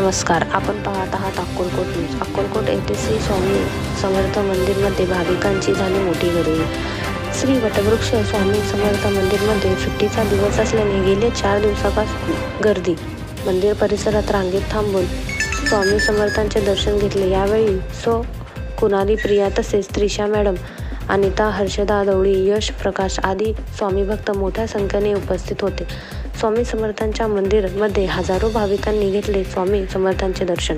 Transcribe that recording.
नमस्कार. आपण पाहत आहात अक्कलकोट न्यूज. अक्कलकोट येथे श्री स्वामी समर्थ मंदिरमध्ये भाविकांची झाली मोठी गर्दी. श्री वटवृक्ष स्वामी समर्थ मंदिरमध्ये सुट्टीचा दिवस असल्याने गेल्या 4 दिवसापासून गर्दी. मंदिर परिसरात रांगेत थांबून स्वामी समर्थांचे दर्शन घेतले. यावेळी कुणाली प्रिया तसेच त्रिशा मॅडम, अनिता, हर्षदा दवडी, यश प्रकाश आदी स्वामी भक्त मोठ्या संख्येने उपस्थित होते. स्वामी समर्थांच्या मंदिर मध्ये हजारो भाविकांनी घेतले स्वामी समर्थांचे दर्शन.